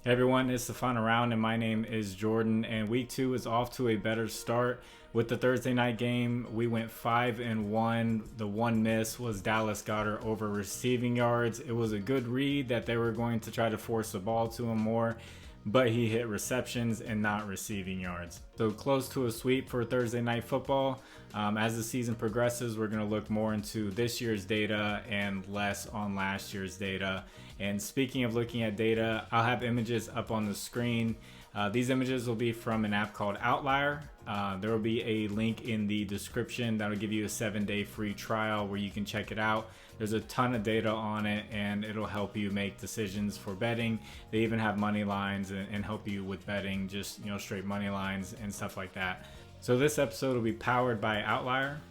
Hey everyone, it's the final round and my name is Jordan, and week 2 is off to a better start. With the Thursday night game, we went 5-1. The one miss was Dallas Goedert over receiving yards. It was a good read that they were going to try to force the ball to him more, but he hit receptions and not receiving yards. So close to a sweep for Thursday night football. As the season progresses, we're going to look more into this year's data and less on last year's data. And speaking of looking at data, I'll have images up on the screen. These images will be from an app called Outlier. There will be a link in the description that'll give you a 7-day free trial where you can check it out. There's a ton of data on it and it'll help you make decisions for betting. They even have money lines and help you with betting, just straight money lines and stuff like that. So this episode will be powered by Outlier.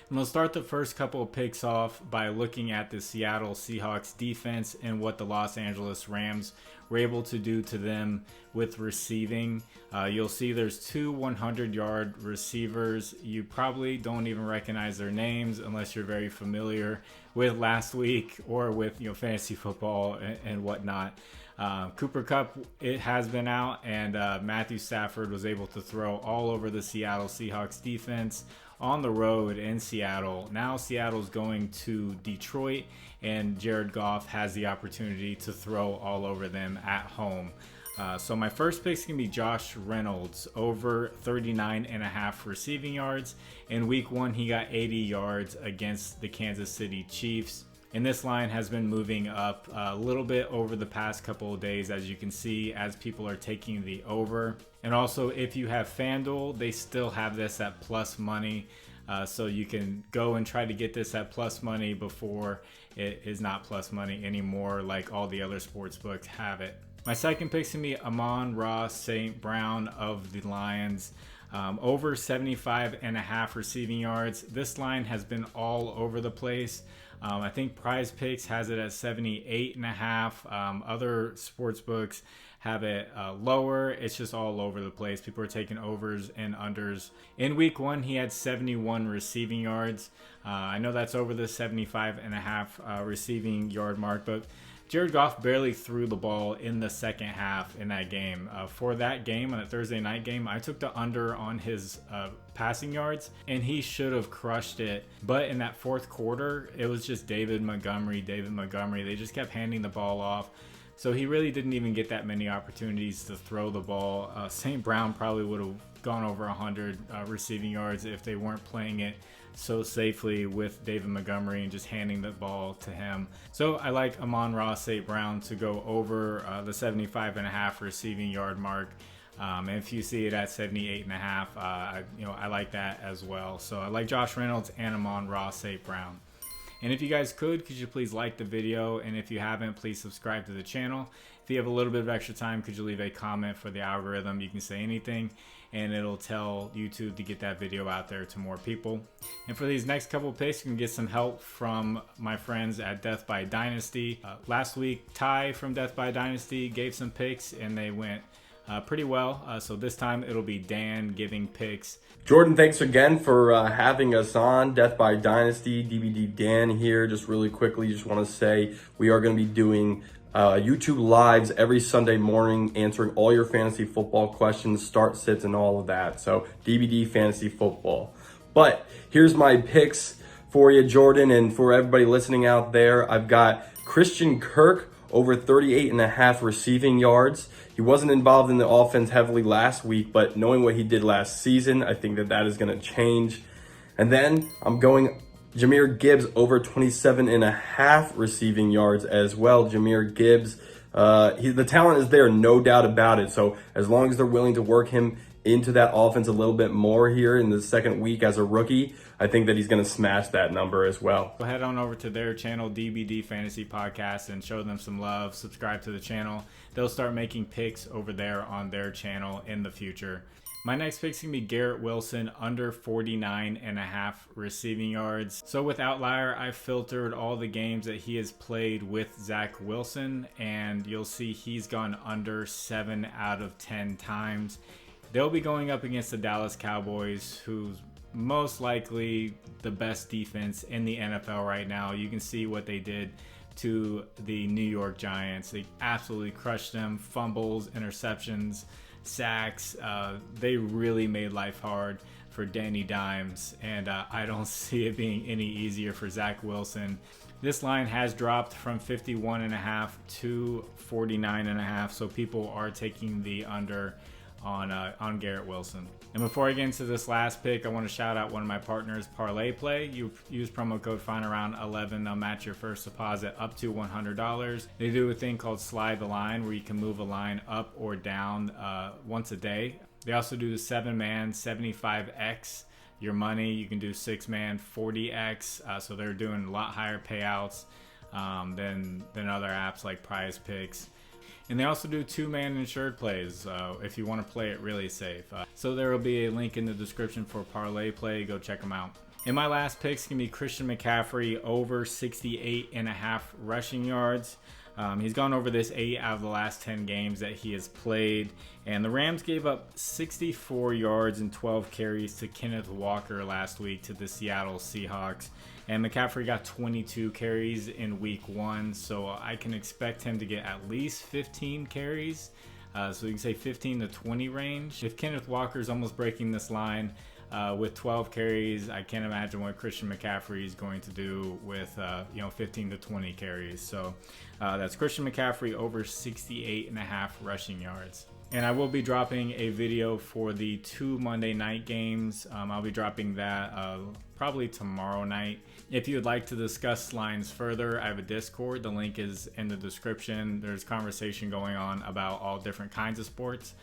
And we'll start the first couple of picks off by looking at the Seattle Seahawks defense and what the Los Angeles Rams were able to do to them with receiving. You'll see there's two 100-yard receivers. You probably don't even recognize their names unless you're very familiar with last week or with fantasy football and whatnot. Cooper Kupp, it has been out, and Matthew Stafford was able to throw all over the Seattle Seahawks defense on the road in Seattle. Now Seattle's going to Detroit, and Jared Goff has the opportunity to throw all over them at home. So my first pick is going to be Josh Reynolds, over 39.5 receiving yards. In week 1, he got 80 yards against the Kansas City Chiefs. And this line has been moving up a little bit over the past couple of days, as you can see, as people are taking the over. And also, if you have Fanduel, they still have this at plus money. So you can go and try to get this at plus money before it is not plus money anymore, like all the other sports books have it. My second pick is going to be Amon-Ra St. Brown of the Lions. Over 75.5 receiving yards. This line has been all over the place. I think Prizepicks has it at 78.5. Other sports books have it lower. It's just all over the place. People are taking overs and unders. In week 1, he had 71 receiving yards. I know that's over the 75.5 receiving yard mark, but Jared Goff barely threw the ball in the second half in that game. For that game, on a Thursday night game, I took the under on his passing yards, and he should have crushed it. But in that fourth quarter, it was just David Montgomery. They just kept handing the ball off. So he really didn't even get that many opportunities to throw the ball. St. Brown probably would have gone over 100 receiving yards if they weren't playing it so safely with David Montgomery and just handing the ball to him. So I like Amon-Ra St. Brown to go over the 75.5 receiving yard mark. And if you see it at 78.5, I like that as well. So I like Josh Reynolds and Amon-Ra St. Brown. And if you guys could you please like the video? And if you haven't, please subscribe to the channel. If you have a little bit of extra time, could you leave a comment for the algorithm? You can say anything and it'll tell YouTube to get that video out there to more people. And for these next couple picks, you can get some help from my friends at Death by Dynasty. Last week, Ty from Death by Dynasty gave some picks and they went pretty well. So this time it'll be Dan giving picks. Jordan, thanks again for having us on. Death by Dynasty, DVD Dan here. Just really quickly, just want to say we are going to be doing YouTube lives every Sunday morning, answering all your fantasy football questions, start sits, and all of that. So DVD Fantasy Football. But here's my picks for you, Jordan, and for everybody listening out there. I've got Christian Kirk over 38.5 receiving yards. He wasn't involved in the offense heavily last week, but knowing what he did last season, I think that is going to change. And then I'm going Jahmyr Gibbs over 27.5 receiving yards as well. Jahmyr Gibbs, the talent is there, no doubt about it. So as long as they're willing to work him into that offense a little bit more here in the second week as a rookie, I think that he's going to smash that number as well. Go head on over to their channel, DBD Fantasy Podcast, and show them some love. Subscribe to the channel. They'll start making picks over there on their channel in the future. My next pick is going to be Garrett Wilson, under 49.5 receiving yards. So with Outlier, I filtered all the games that he has played with Zach Wilson, and you'll see he's gone under 7 out of 10 times. They'll be going up against the Dallas Cowboys, whose most likely the best defense in the NFL right now. You can see what they did to the New York Giants. They absolutely crushed them. Fumbles, interceptions, sacks. They really made life hard for Danny Dimes, and I don't see it being any easier for Zach Wilson. This line has dropped from 51.5 to 49.5, so people are taking the under on Garrett Wilson. And before I get into this last pick, I want to shout out one of my partners, ParlayPlay. You use promo code FinalRound11. They'll match your first deposit up to $100. They do a thing called Slide the Line, where you can move a line up or down once a day. They also do the 7-man 75x your money. You can do 6-man 40x. So they're doing a lot higher payouts than other apps like Prizepicks. And they also do 2-man insured plays if you want to play it really safe. So there will be a link in the description for ParlayPlay. Go check them out. And my last picks can be Christian McCaffrey over 68.5 rushing yards. He's gone over this 8 out of the last 10 games that he has played. And the Rams gave up 64 yards and 12 carries to Kenneth Walker last week to the Seattle Seahawks. And McCaffrey got 22 carries in week 1, so I can expect him to get at least 15 carries. So you can say 15 to 20 range. If Kenneth Walker's almost breaking this line with 12 carries, I can't imagine what Christian McCaffrey is going to do with 15 to 20 carries. So that's Christian McCaffrey over 68.5 rushing yards. And I will be dropping a video for the 2 Monday night games. I'll be dropping that probably tomorrow night. If you would like to discuss lines further, I have a Discord. The link is in the description. There's conversation going on about all different kinds of sports.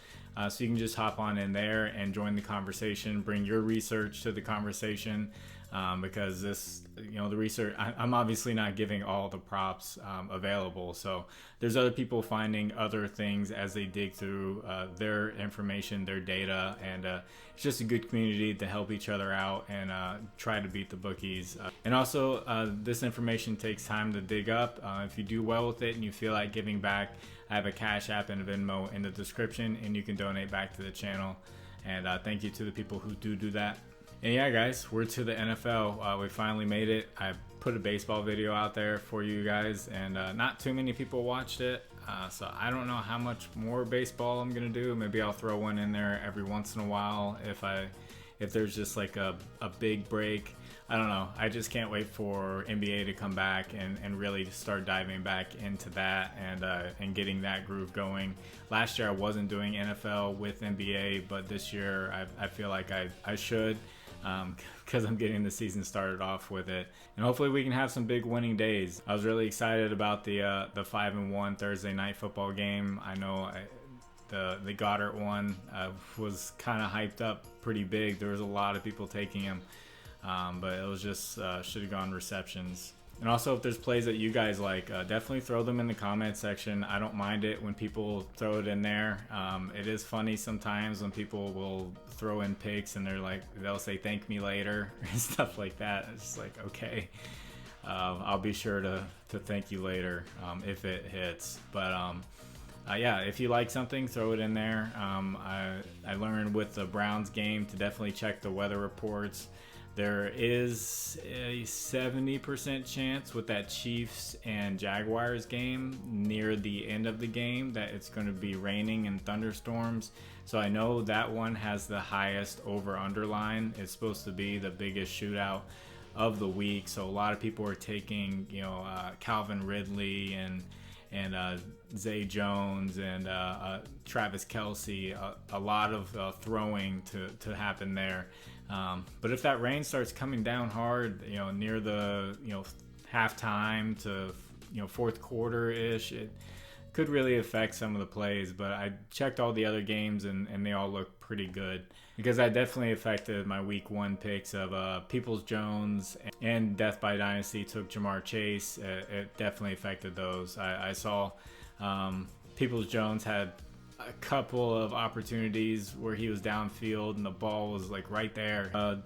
So you can just hop on in there and join the conversation. Bring your research to the conversation because this, the research, I'm obviously not giving all the props available. So there's other people finding other things as they dig through their information, their data, and it's just a good community to help each other out and try to beat the bookies. And also, this information takes time to dig up. If you do well with it and you feel like giving back, I have a Cash App and a Venmo in the description, and you can donate back to the channel. And thank you to the people who do that. And yeah, guys, we're to the NFL. We finally made it. I put a baseball video out there for you guys, and not too many people watched it. So I don't know how much more baseball I'm gonna do. Maybe I'll throw one in there every once in a while if there's just like a big break. I don't know. I just can't wait for NBA to come back and really start diving back into that and getting that groove going. Last year I wasn't doing NFL with NBA, but this year I feel like I should because I'm getting the season started off with it. And hopefully we can have some big winning days. I was really excited about the 5-1 Thursday night football game. I know the Goddard one was kind of hyped up pretty big. There was a lot of people taking him. But it was just should have gone receptions. And also, if there's plays that you guys like, definitely throw them in the comment section. I don't mind it when people throw it in there. It is funny sometimes when people will throw in picks and they'll say thank me later and stuff like that. It's just like, okay, I'll be sure to thank you later if it hits. But yeah, if you like something, throw it in there. I learned with the Browns game to definitely check the weather reports. There is a 70% chance with that Chiefs and Jaguars game near the end of the game that it's going to be raining and thunderstorms. So I know that one has the highest over-under line. It's supposed to be the biggest shootout of the week. So a lot of people are taking, Calvin Ridley and Zay Jones and Travis Kelce. A lot of throwing to happen there. But if that rain starts coming down hard, near the, halftime to, fourth quarter ish, it could really affect some of the plays. But I checked all the other games and they all look pretty good because that definitely affected my week 1 picks of Peoples-Jones and Death by Dynasty took Jamar Chase. It definitely affected those. I saw Peoples-Jones had a couple of opportunities where he was downfield and the ball was like right there.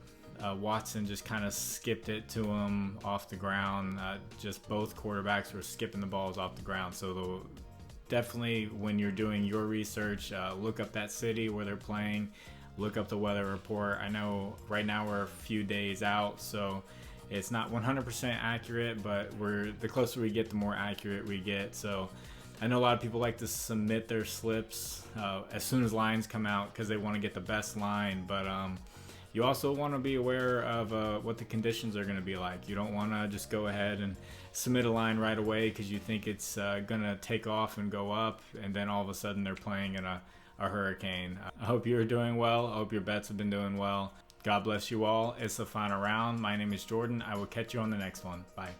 Watson just kind of skipped it to him off the ground. Just both quarterbacks were skipping the balls off the ground. So definitely when you're doing your research, look up that city where they're playing. look up the weather report. I know right now we're a few days out, so it's not 100% accurate, but the closer we get, the more accurate we get. So I know a lot of people like to submit their slips as soon as lines come out because they want to get the best line, but you also want to be aware of what the conditions are going to be like. You don't want to just go ahead and submit a line right away because you think it's going to take off and go up, and then all of a sudden they're playing in a hurricane. I hope you're doing well. I hope your bets have been doing well. God bless you all. It's the final round. My name is Jordan. I will catch you on the next one. Bye.